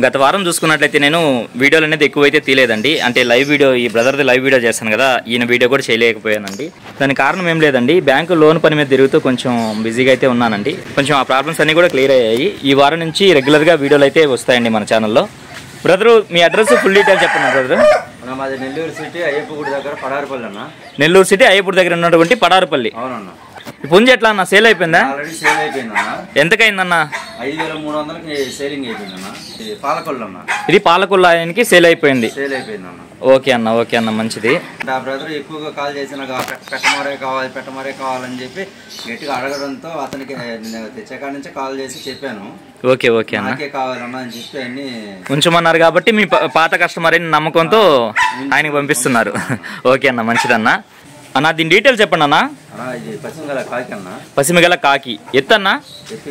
గత వారం చూసుకున్నట్లయితే నేను వీడియోలు అనేది ఎక్కువైతే తీయలేదండి. అంటే లైవ్ వీడియో ఈ బ్రదర్ది లైవ్ వీడియో చేస్తాను కదా, ఈయన వీడియో కూడా చేయలేకపోయానండి. దానికి కారణం ఏం లేదండి, బ్యాంకు లోన్ పని మీద తిరుగుతూ కొంచెం బిజీగా అయితే ఉన్నానండి. కొంచెం ఆ ప్రాబ్లమ్స్ అన్నీ కూడా క్లియర్ అయ్యాయి. ఈ వారం నుంచి రెగ్యులర్గా వీడియోలు అయితే వస్తాయండి మన ఛానల్లో. బ్రదరు మీ అడ్రస్ ఫుల్ డీటెయిల్ చెప్పండి బ్రదరు. మాది నెల్లూరు సిటీ అయ్యప్పగుడి దగ్గర పడారుపల్లి అన్న. నెల్లూరు సిటీ అయ్యప్పగుడి దగ్గర ఉన్నటువంటి పడారుపల్లి. అవునన్న. ఈ పుంజు ఎట్లా అన్న, సేల్ అయిపోయిందా? ఆల్రెడీ సేల్ అయిపోయిందన్న. ఎంతకైందన్న? 5300కి సేలింగ్ అయిపోయిందన్న. ఇది పాలకొల్లు అన్న. ఇది పాలకొల్లు ఆయనకి సేల్ అయిపోయింది. సేల్ అయిపోయిందన్న. ఓకే అన్న మంచిది. ఆ బ్రదర్ ఎక్కువగా కాల్ చేసిన పెట్టమరే కావాలని చెప్పి గట్టిగా అడగడంతో అతనికి తెచ్చేకాడ నుంచి కాల్ చేసి చెప్పాను. ఓకే అన్న, నాకే కావాలన్నా అని చెప్పి అన్ని ఉంచమన్నారు కాబట్టి మీ పాత కస్టమర్ అని నమ్మకంతో ఆయనకి పంపిస్తున్నారు. ఓకే అన్న, మంచిదన్న. అన్న దీని డీటెయిల్స్ చెప్పండి అన్న. ఇది పశ్చిమగల కాకి అన్న. పశ్చిమగల కాకి. ఎత్తన్నా? ఎత్తు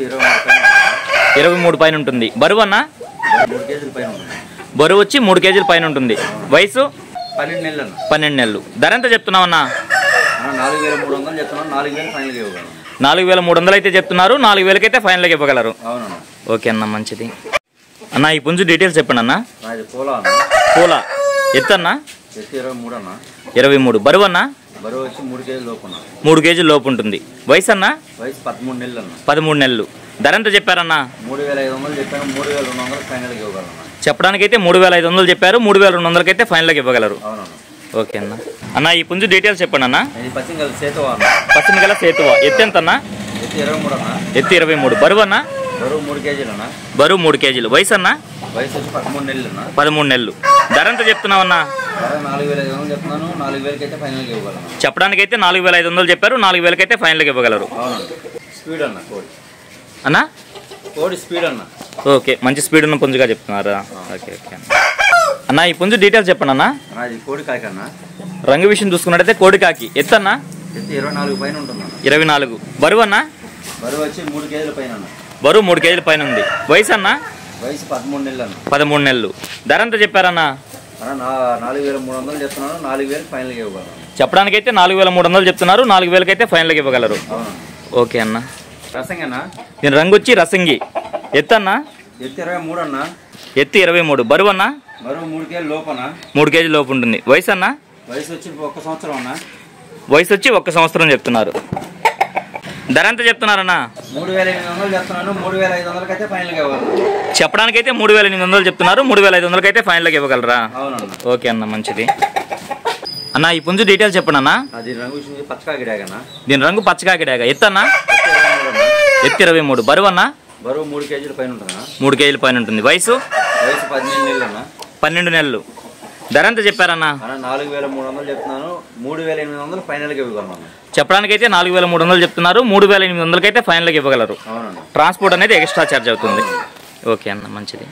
23 పైన ఉంటుంది. బరువు అన్న? 3 కేజీల పైన ఉంటుంది. బరువు వచ్చి 3 కేజీల పైన ఉంటుంది. వయసు 12 నెలలు అన్న. 12 నెలలు. ధర ఎంత చెప్తున్నావు అన్న? 4300 చెప్తున్నాను. 4000 ఫైనల్ ఇవ్వగలను. 4300 అయితే చెప్తున్నారు. 4000 అయితే ఫైనల్గా ఇవ్వగలరు. అవునన్నా. ఓకే అన్న, మంచిది. అన్న ఈ పుంజు డీటెయిల్స్ చెప్పండి అన్న. పూల. ఎత్తన్నా? ఎత్తు 23 అన్న. 23. బరువు అన్న? బరువు వచ్చి 3 కేజీల లోపు అన్న. 3 కేజీల లోపు ఉంటుంది. వయసు అన్న? వయసు 13 నెలలు అన్న. 13 నెలలు. ధర ఎంత చెప్పారన్న? 3500 చెప్పాను. 3200 ఫైనల్గా ఇవ్వగలను. చెప్పడానికైతే 3500 చెప్పారు. 3200 అయితే ఫైనల్గా ఇవ్వగలరు. అవునన్నా. ఓకే అన్న. అన్న ఈ పుంజు డీటెయిల్స్ చెప్పండి అన్న. పశ్చిమగల సేతువ అన్న. పశ్చిమగల సేతువ. ఎత్తు ఎంత అన్న? ఎత్తు 23 అన్న. ఎత్తు 23. బరువు అన్న? బరువు 3 కేజీలు అన్న. బరువు 3 కేజీలు. వయసు అన్న? వయసు వచ్చి 13 నెలలు అన్న. 13 నెలలు. ధర ఎంత చెప్తున్నావు అన్న? 4500 చెప్తున్నాను. 4000 అయితే ఫైనల్గా ఇవ్వగలను. చెప్పడానికైతే 4500 చెప్పారు. 4000 అయితే ఫైనల్గా ఇవ్వగలరు. అవునండి. స్పీడ్ అన్న కోడి అన్న. కోడి స్పీడ్ అన్న. ఓకే, మంచి స్పీడ్ ఉన్న పుంజుగా చెప్తున్నారా? ఓకే అన్న ఈ పుంజు డీటెయిల్స్ చెప్పండి అన్న. అది కోడి కాకి అన్న. రంగు విషయం చూసుకున్నట్టయితే కోడి కాకి. ఎత్తు అన్న? ఎత్తు 24 పైన ఉంటుంది. 24. బరువు అన్న? బరువు వచ్చి 3 కేజీల పైన అన్న. బరువు 3 కేజీల పైన ఉంది. వయసు అన్న? వయసు 13 నెలలు అన్న. 13 నెలలు. ధర ఎంత చెప్పారన్న? 4300 చెప్తున్నాను. 4000 ఫైనల్గా ఇవ్వగలను. చెప్పడానికైతే 4300 చెప్తున్నారు. 4000 అయితే ఫైనల్గా ఇవ్వగలరు. ఓకే అన్న. రసంగి అన్న. దీని రంగు వచ్చి రసంగి. ఎత్తు అన్న? ఎత్తు 23 అన్న. ఎత్తు 23. బరువు అన్న? బరువు 3 కేజీల లోపు అన్న. 3 కేజీల లోపు ఉంటుంది. వయసు అన్న? వయసు వచ్చి 1 సంవత్సరం అన్న. వయసు వచ్చి 1 సంవత్సరం చెప్తున్నారు. ధర ఎంత చెప్తున్నారన్న? 3800 చెప్తున్నాను. 3500 అయితే ఫైనల్గా ఇవ్వగలను. చెప్పడానికైతే 3800 చెప్తున్నారు. 3500 అయితే ఫైనల్గా ఇవ్వగలరా? అవునన్న. ఓకే అన్న, మంచిది. అన్న ఈ పుంజు డీటెయిల్స్ చెప్పండి అన్న. అది రంగు పచ్చకాకి డాగ అన్న. దీని రంగు పచ్చకాకి డాగ. ఎత్తు అన్న? ఎత్తు 23. బరువు అన్న? బరువు 3 కేజీల పైన ఉంటుంది. 3 కేజీల పైన ఉంటుంది. వయసు? వయసు 12 నెలలు అన్న. 12 నెలలు. ధర ఎంత చెప్పారన్న? 4300 చెప్తున్నాను. 3800 ఫైనల్గా ఇవ్వగలను. చెప్పడానికైతే 4300 చెప్తున్నారు. 3800 అయితే ఫైనల్గా ఇవ్వగలరు. అవునన్నా. ట్రాన్స్పోర్ట్ అనేది ఎక్స్ట్రా ఛార్జ్ అవుతుంది. ఓకే అన్న, మంచిది.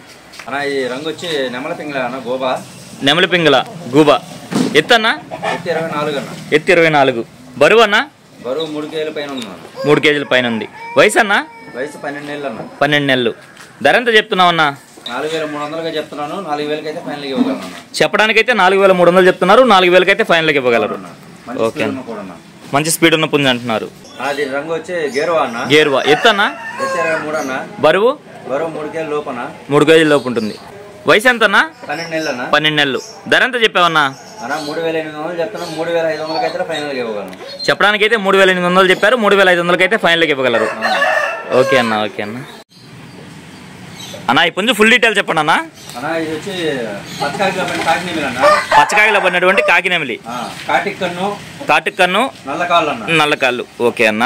అన్న ఈ రంగు వచ్చి నెమల పింగళ అన్న. గోబా. నెమలి పింగళ గూబా. ఎత్తు అన్న? ఎత్తు 24 అన్న. ఎత్తు 24. బరువు అన్న? బరువు 3 కేజీల పైన ఉంది. 3 కేజీల పైన ఉంది. వయసు అన్న? వయసు 12 నెలలు అన్న. 12 నెలలు. ధర ఎంత చెప్తున్నావు అన్న? 4300 చెప్తున్నాను. 4000 అయితే ఫైనల్గా ఇవ్వగలను. చెప్పడానికైతే 4300 చెప్తున్నారు. 4000 అయితే ఫైనల్గా ఇవ్వగలరు. ఓకే, మంచి స్పీడ్ ఉన్న పుంజు అంటున్నారు. అది రంగు వచ్చి గేరువా అన్న. గేరువా. ఎత్తు అన్న? ఎత్తు 23 అన్న. బరువు? బరువు 3 కేజీల లోపు అన్న. 3 కేజీల లోపు ఉంటుంది. వయసు ఎంత అన్న? 12 నెలలు అన్న. 12 నెలలు. ధర ఎంత చెప్పావన్నా? అన్న 3800 చెప్తున్నాను. 3500 అయితే ఫైనల్గా ఇవ్వగలను. చెప్పడానికైతే 3800 చెప్పారు. 3500 అయితే ఫైనల్గా ఇవ్వగలరు. ఓకే అన్న. అన్న ఈ పుంజు ఫుల్ డీటెయిల్ చెప్పండి అన్న. అన్న ఇది వచ్చి పచ్చకాకిలో పడిన కాకినెమిలి అన్న. పచ్చకాకిలో పడినటువంటి కాకినెమిలి. కాటిక్ కన్ను నల్లకాళ్ళు అన్న. నల్లకాళ్ళు. ఓకే అన్న.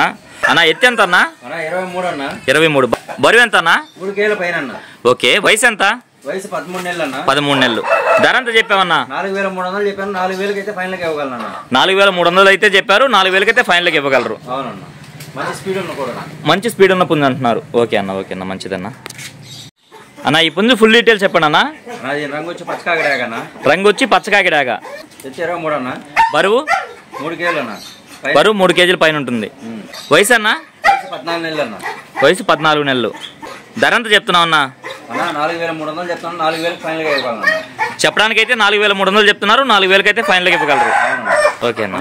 అన్న ఎత్తు ఎంత అన్న? 23 అన్న. 23. బరువు ఎంత అన్న? 3 కేజీల పైన అన్న. ఓకే, వయసు ఎంత? వయసు 13 నెలలు అన్న. 13 నెలలు. ధర ఎంత చెప్పావన్నా? 4300 చెప్పాను. 4000 అయితే ఫైనల్గా ఇవ్వగలను. 4300 అయితే చెప్పారు. 4000 అయితే ఫైనల్గా ఇవ్వగలరు. అవునన్న. మంచి స్పీడ్ ఉన్న కూడా. మంచి స్పీడ్ ఉన్న పుంజు అంటున్నారు. ఓకే అన్న, మంచిదన్న. అన్న ఈ పుంజు ఫుల్ డీటెయిల్స్ చెప్పండి అన్న. రంగు వచ్చి పచ్చకాకి డాగ అన్న. రంగు వచ్చి పచ్చకాకి డాగ. ఎత్తు 23 అన్న. బరువు? 3 కేజీలు అన్న. బరువు 3 కేజీల పైన ఉంటుంది. వయసు అన్న? వయసు 14 నెలలు అన్న. వయసు 14 నెలలు. ధర ఎంత చెప్తున్నావు అన్న? 4300 చెప్తున్నాను. 4000 ఫైనల్గా ఇవ్వగలను. చెప్పడానికైతే 4300 చెప్తున్నారు. 4000 అయితే ఫైనల్గా ఇవ్వగలరు. ఓకే అన్న,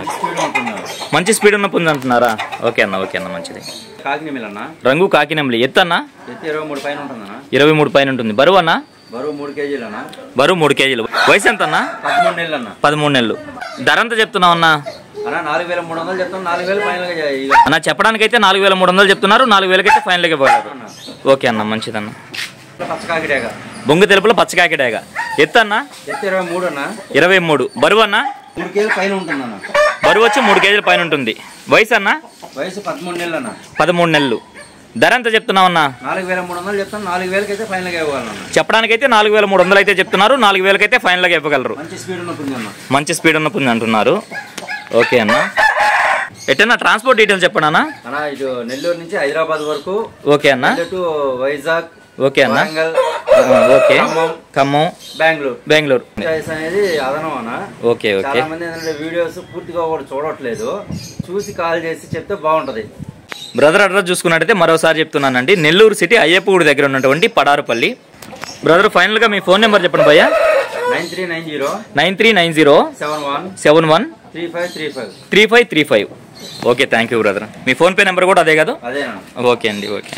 మంచి స్పీడ్ ఉన్న పుంజు అంటున్నారా? ఓకే అన్న, మంచిది. కాకినెమిలి అన్న. రంగు కాకినెమిలి. ఎత్తు అన్న? ఎత్తు 23 పైన ఉంటుంది. 23 పైన ఉంటుంది. బరువు అన్న? బరువు 3 కేజీలన్నా. బరువు 3 కేజీలు. వయసు ఎంత అన్న? 13 నెలలు అన్న. 13 నెలలు. ధర ఎంత చెప్తున్నావు అన్న? అన్న 4300 చెప్తాను. 4000 ఫైనల్ గా అన్న చెప్పడానికైతే 4300 చెప్తున్నారు. 4000 అయితే ఫైనల్ గా పోయారు. ఓకే అన్న, మంచిదన్న. పచ్చకాకిడేగా, బొంగు తెలుపులో పచ్చకాకిడేగా. ఎత్తు అన్న? ఎత్తు 23 అన్న. 23. బరువు అన్న? 3 కేజీల పైన ఉంటుంది అన్న. బరువు వచ్చి 3 కేజీల పైన ఉంటుంది. వయసు అన్న? వయసు 13 నెలలు అన్న. 13 నెలలు. ధర ఎంత చెప్తున్నావు అన్న? 4300 చెప్తాను. 4000 అయితే ఫైనల్ గా ఇవ్వాలన్న. చెప్పడానికైతే 4300 అయితే చెప్తున్నారు. 4000 అయితే ఫైనల్ గా ఇవ్వగలరు. మంచి స్పీడ్ ఉన్నప్పుడు అన్న. మంచి స్పీడ్ ఉన్నప్పుడు అంటున్నారు. ఓకే అన్న. ఎట్టన్నా ట్రాన్స్పోర్ట్ డీటెయిల్స్ చెప్పండి అన్న. అన్న ఇటు నెల్లూరు నుంచి హైదరాబాద్ వరకు. ఓకే అన్న. టు వైజాగ్. ఓకే అన్న. ఓకే. ఖమ్మం, బెంగళూరు అనేది అదనం అన్న. Okay okay. చాలా మంది ఏంటంటే వీడియోస్ పూర్తిగా కూడా చూడట్లేదు, చూసి కాల్ చేసి చెప్తే బాగుంటది. బ్రదర్ అడ్రస్ చూసుకున్నట్టయితే మరోసారి చెప్తున్నానండి, నెల్లూరు సిటీ అయ్యప్పగుడి దగ్గర ఉన్నటువంటి పడారుపల్లి. బ్రదర్ ఫైనల్ గా మీ ఫోన్ నెంబర్ చెప్పండి భయ్యా. 9390 71 3535. Okay, thank you brother. Me phone pay number కూడా అదే కదా? అదే. ఓకే అండి. ఓకే.